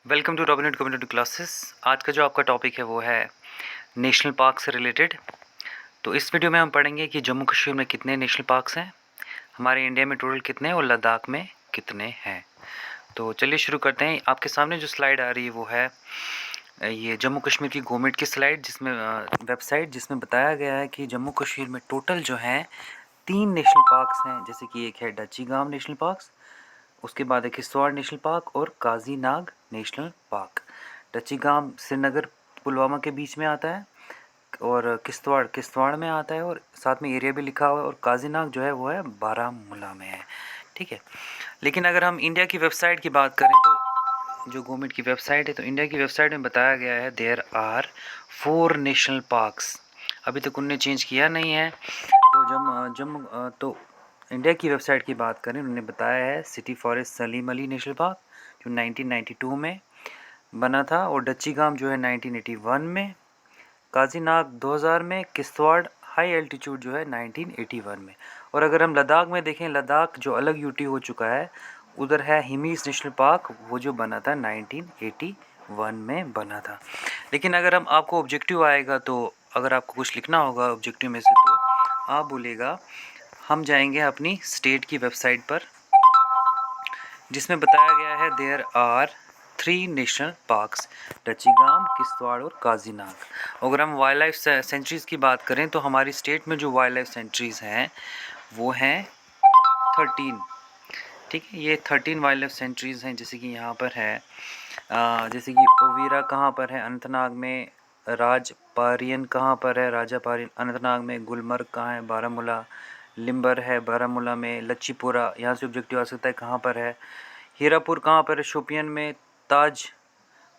Welcome to Robinhood community classes. आज का जो आपका टॉपिक है वो है नेशनल पार्क से रिलेटेड। तो इस वीडियो में हम पढ़ेंगे कि जम्मू कश्मीर में कितने नेशनल पार्क्स हैं, हमारे इंडिया में टोटल कितने और लद्दाख में कितने हैं। तो चलिए शुरू करते हैं। आपके सामने जो स्लाइड आ रही है वो है ये जम्मू कश्मीर की गवर्नमेंट की स्लाइड, जिसमें वेबसाइट जिसमें बताया गया है कि जम्मू कश्मीर में टोटल जो हैं 3 नेशनल पार्क्स हैं। जैसे कि एक है डची गांव नेशनल पार्क, उसके बाद है किश्तवाड़ नेशनल पार्क और काजी नाग नेशनल पार्क। डचीगाम श्रीनगर पुलवामा के बीच में आता है और किश्तवाड़ में आता है और साथ में एरिया भी लिखा हुआ है। और काजी नाग जो है वो है बारामूला में है। ठीक है, लेकिन अगर हम इंडिया की वेबसाइट की बात करें तो जो गवर्नमेंट की वेबसाइट है, तो इंडिया की वेबसाइट में बताया गया है देयर आर 4 नेशनल पार्क्स। अभी तक उनने चेंज किया नहीं है। तो तो इंडिया की वेबसाइट की बात करें, उन्होंने बताया है city forest Salim Ali national park जो 1992 में बना था, और डच्ची गाम जो है 1981 में, काजी नाग 2000 में, किश्तवाड़ हाई एल्टीट्यूड जो है 1981 में। और अगर हम लद्दाख में देखें, लद्दाख जो अलग यूटी हो चुका है, उधर है हिमीस नेशनल पार्क, वो जो बना था 1981 में बना था। लेकिन अगर हम आपको ऑब्जेक्टिव आएगा, तो अगर आपको कुछ लिखना होगा ऑब्जेक्टिव में से, तो आप बोलेगा हम जाएंगे अपनी स्टेट की वेबसाइट पर, जिसमें बताया गया है there are 3 national parks, Dachigam, Kishtwar और काजीनाग। अगर हम वाइल्ड लाइफ सेंचुरीज़ की बात करें, तो हमारी स्टेट में जो वाइल्ड लाइफ सेंचुरीज़ हैं वो हैं 13। ठीक है, ये 13 वाइल्ड लाइफ सेंचुरीज़ हैं। जैसे कि यहाँ पर है जैसे कि ओवीरा कहाँ पर है, अनंतनाग में। राजपारियन कहाँ पर है, राजापारियन अनंतनाग में। गुलमर्ग कहाँ है, बारामूला। लिम्बर है बारामूला में। लच्छीपुरा, यहाँ से ऑब्जेक्टिव आ सकता है, कहाँ पर है। हीरापुर कहाँ पर है, शोपियन में। ताज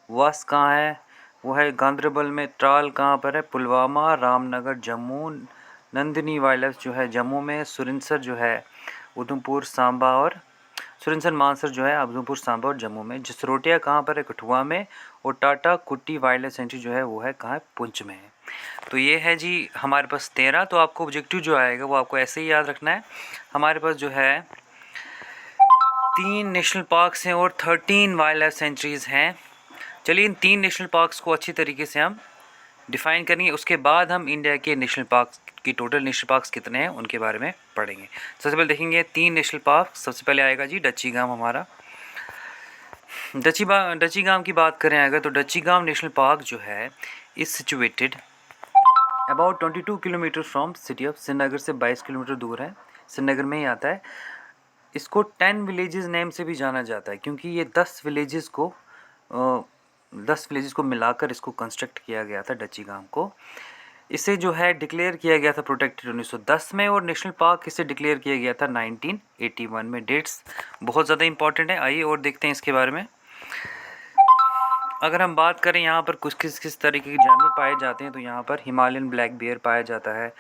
वास कहाँ है, वो है गांदरबल में। ट्राल कहाँ पर है, पुलवामा, रामनगर, जम्मू। नंदिनी वाइल्ड लाइफ जो है जम्मू में। सुरिनसर जो है उधमपुर सांबा और सुरिनसर मानसर जो है उधमपुर सांबा और जम्मू में। जसरोटिया कहाँ पर है, कठुआ में। और टाटा कुट्टी वाइल्ड लाइफ सेंचुरी जो है वो है कहाँ है, पुंछ में है। तो ये है जी हमारे पास 13। तो आपको ऑब्जेक्टिव जो आएगा वो आपको ऐसे ही याद रखना है। हमारे पास जो है 3 नेशनल पार्क्स हैं और 13 वाइल्ड लाइफ सेंचुरीज़ हैं। चलिए इन 3 नेशनल पार्क्स को अच्छी तरीके से हम डिफ़ाइन करेंगे, उसके बाद हम इंडिया के नेशनल पार्क्स की टोटल नेशनल पार्क्स कितने हैं उनके बारे में पढ़ेंगे। सबसे पहले देखेंगे 3 नेशनल पार्क। सबसे पहले आएगा जी डचीगाम हमारा। डचीगाम की बात करें अगर, तो डचीगाम नेशनल पार्क जो है is situated about 22 kilometre from city of Srinagar, से 22 किलोमीटर दूर है, श्रीनगर में ही आता है। इसको 10 विलेजेस नेम से भी जाना जाता है, क्योंकि ये 10 विलेजेस को मिलाकर इसको कंस्ट्रक्ट किया गया था डचीगाम को। इसे जो है डिक्लेयर किया गया था प्रोटेक्टेड 1910 में, और नेशनल पार्क इसे डिक्लेयर किया गया था 1981 में। डेट्स बहुत ज़्यादा इंपॉर्टेंट है। आइए और देखते हैं इसके बारे में। अगर हम बात करें यहाँ पर कुछ किस तरीके के जानवर पाए जाते हैं, तो यहाँ पर हिमालयन ब्लैक बियर पाया जाता है,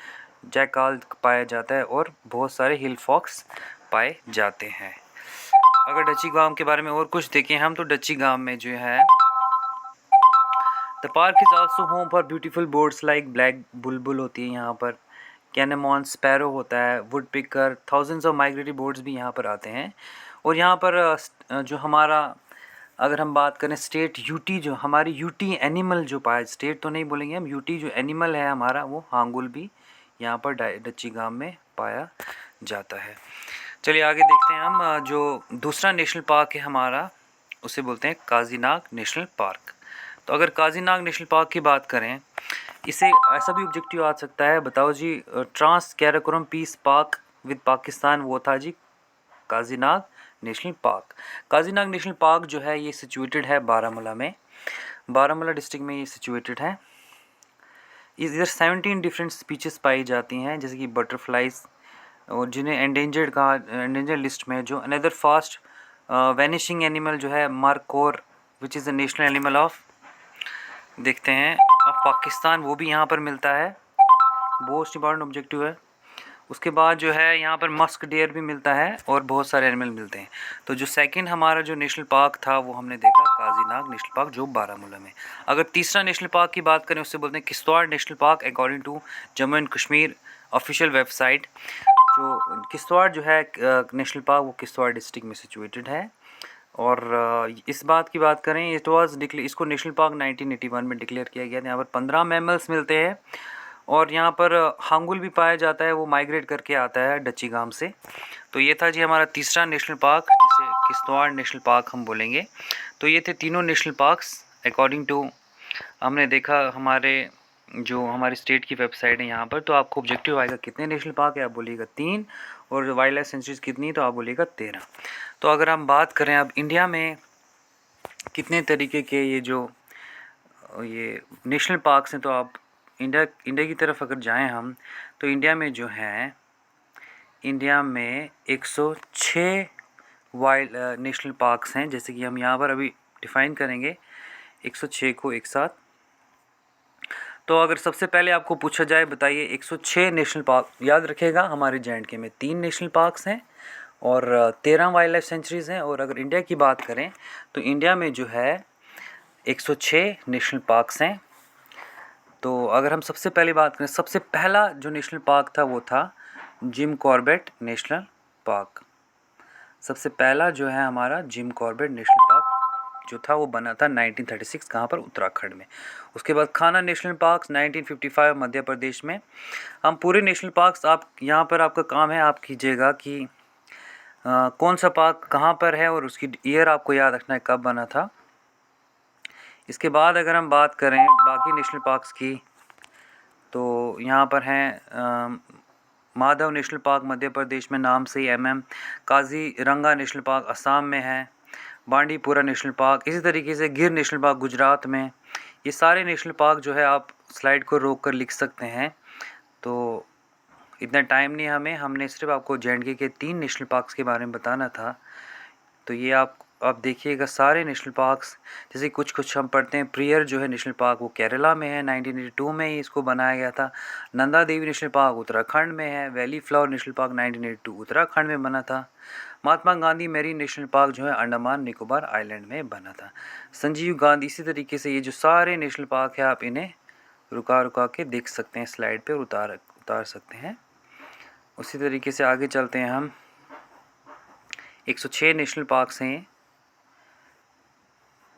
जैकाल पाया जाता है और बहुत सारे हिल फॉक्स पाए जाते हैं। अगर डची गांव के बारे में और कुछ देखें हम, तो डची गांव में जो है the park is also home for beautiful birds like black बुलबुल होती है यहाँ पर, कैनेमॉन स्पैरो होता है, would picker, thousands of migratory birds भी यहाँ पर आते हैं। और यहाँ पर जो हमारा, अगर हम बात करें स्टेट यूटी, जो हमारी यूटी एनिमल जो पाया, स्टेट तो नहीं बोलेंगे हम, यूटी जो एनिमल है हमारा, वो हांगुल भी यहाँ पर डच्ची गांव में पाया जाता है। चलिए आगे देखते हैं हम। जो दूसरा नेशनल पार्क है हमारा, उसे बोलते हैं काजीनाग नेशनल पार्क। तो अगर काजीनाग नेशनल पार्क की बात करें, इसे ऐसा भी ऑब्जेक्टिव आ सकता है, बताओ जी trans Karakoram peace park with Pakistan, वो था जी Kazinag national park. Kazinag national park जो है ये सिचुएटेड है बारामूला में, बारामूला डिस्ट्रिक्ट में ये सिचुएटेड है। इधर 17 डिफरेंट स्पीचेस पाई जाती हैं, जैसे कि बटरफ्लाइज, और जिन्हें एंडेंजर्ड कहा, एंडेंजर्ड लिस्ट में जो अनदर फास्ट वैनिशिंग एनिमल जो है markhor, which is the national animal of, देखते हैं, ऑफ पाकिस्तान, वो भी यहाँ पर मिलता है। मोस्ट इंपॉर्टेंट ऑब्जेक्टिव है। उसके बाद जो है यहाँ पर मस्क डियर भी मिलता है और बहुत सारे एनिमल मिलते हैं। तो जो सेकंड हमारा जो नेशनल पार्क था वो हमने देखा काजीनाग नेशनल पार्क जो बारामूला में। अगर तीसरा नेशनल पार्क की बात करें, उससे बोलते हैं Kishtwar national park according to Jammu and Kashmir official website. जो किश्तवाड़ जो है नेशनल पार्क, वो किश्तवाड़ डिस्ट्रिक्ट में सिचुएटेड है। और इस बात की बात करें, इसको नेशनल पार्क 1981 में डिक्लेयर किया गया था। यहाँ पर 15 मैमल्स मिलते हैं और यहाँ पर हांगुल भी पाया जाता है, वो माइग्रेट करके आता है डची गांव से। तो ये था जी हमारा तीसरा नेशनल पार्क, जिसे किश्तवाड़ नेशनल पार्क हम बोलेंगे। तो ये थे तीनों नेशनल पार्क्स अकॉर्डिंग टू, हमने देखा हमारी स्टेट की वेबसाइट है यहाँ पर। तो आपको ऑब्जेक्टिव आएगा कितने नेशनल पार्क है, आप बोलिएगा 3, और वाइल्ड लाइफ सेंचुरीज कितनी, तो आप बोलिएगा 13। तो अगर हम बात करें अब इंडिया में कितने तरीके के ये नेशनल पार्क्स हैं, तो आप इंडिया की तरफ अगर जाएं हम, तो इंडिया में 106 वाइल्ड नेशनल पार्क्स हैं। जैसे कि हम यहाँ पर अभी डिफ़ाइन करेंगे 106 को एक साथ। तो अगर सबसे पहले आपको पूछा जाए, बताइए 106 नेशनल पार्क, याद रखिएगा हमारे जे.एंड.के में 3 नेशनल पार्क्स हैं और 13 वाइल्ड लाइफ सेंचुरीज़ हैं। और अगर इंडिया की बात करें तो इंडिया में जो है 106 नेशनल पार्क्स हैं। तो अगर हम सबसे पहले बात करें, सबसे पहला जो नेशनल पार्क था वो था जिम कॉर्बेट नेशनल पार्क। सबसे पहला जो है हमारा जिम कॉर्बेट नेशनल पार्क जो था वो बना था 1936, कहाँ पर, उत्तराखंड में। उसके बाद खाना नेशनल पार्क 1955 मध्य प्रदेश में। हम पूरे नेशनल पार्क्स, आप यहाँ पर आपका काम है, आप कीजिएगा कि कौन सा पार्क कहाँ पर है और उसकी ईयर आपको याद रखना है कब बना था। इसके बाद अगर हम बात करें बाकी नेशनल पार्क्स की, तो यहाँ पर हैं माधव नेशनल पार्क मध्य प्रदेश में, नाम से ही MM। Kaziranga national park Assam में है। बांडीपुरा नेशनल पार्क, इसी तरीके से गिर नेशनल पार्क गुजरात में। ये सारे नेशनल पार्क जो है आप स्लाइड को रोक कर लिख सकते हैं। तो इतना टाइम नहीं हमने सिर्फ आपको जे.एंड.के के 3 नेशनल पार्क्स के बारे में बताना था। तो ये आप देखिएगा सारे नेशनल पार्क्स, जैसे कुछ हम पढ़ते हैं। प्रियर जो है नेशनल पार्क वो केरला में है, 1982 में ही इसको बनाया गया था। नंदा देवी नेशनल पार्क उत्तराखंड में है। Valley flower national park 1982 Uttarakhand में बना था। Mahatma Gandhi marine national park जो है अंडमान निकोबार आइलैंड में बना था। संजीव गांधी, इसी तरीके से ये जो सारे नेशनल पार्क है आप इन्हें रुका के देख सकते हैं स्लाइड पे, उतार सकते हैं। उसी तरीके से आगे चलते हैं हम। 106 नेशनल पार्क्स हैं।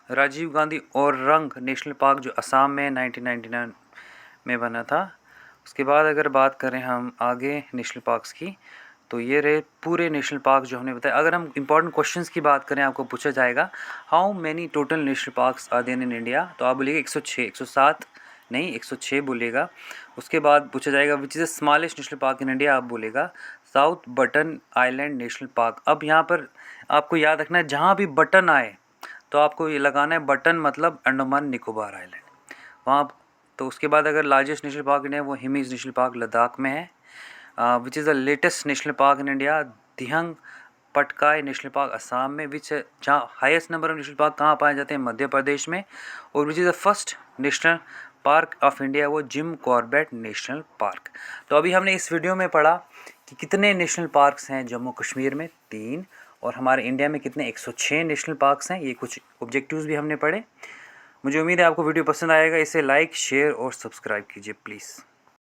राजीव गांधी औरंग नेशनल पार्क जो असम में 1999 में बना था। उसके बाद अगर बात करें हम आगे नेशनल पार्क्स की, तो ये रहे पूरे नेशनल पार्क जो हमने बताया। अगर हम इंपॉर्टेंट क्वेश्चंस की बात करें, आपको पूछा जाएगा how many total national parks are there in India, तो आप बोलिएगा 106, 107 नहीं 106 बोलिएगा। उसके बाद पूछा जाएगा which is the smallest national park in India, आप बोलेगा south button island national park. अब यहाँ पर आपको याद रखना है, जहाँ भी बटन आए तो आपको ये लगाना है, बटन मतलब अंडमान निकोबार आइलैंड वहाँ। तो उसके बाद अगर लार्जेस्ट नेशनल पार्क इंडिया वो हिमीज नेशनल पार्क लद्दाख में है। Which is the latest national park in India, Dihang Patkai national park Assam में। विच जहाँ highest number of national park कहाँ पाए जाते हैं, मध्य प्रदेश में। और which is the first national park of India, वो जिम कॉर्बेट नेशनल पार्क। तो अभी हमने इस वीडियो में पढ़ा कि कितने नेशनल पार्क्स हैं जम्मू कश्मीर में, 3, और हमारे इंडिया में कितने 106 नेशनल पार्क्स हैं। ये कुछ ऑब्जेक्टिव्स भी हमने पढ़े। मुझे उम्मीद है आपको वीडियो पसंद आएगा। इसे लाइक, शेयर और सब्सक्राइब कीजिए प्लीज़।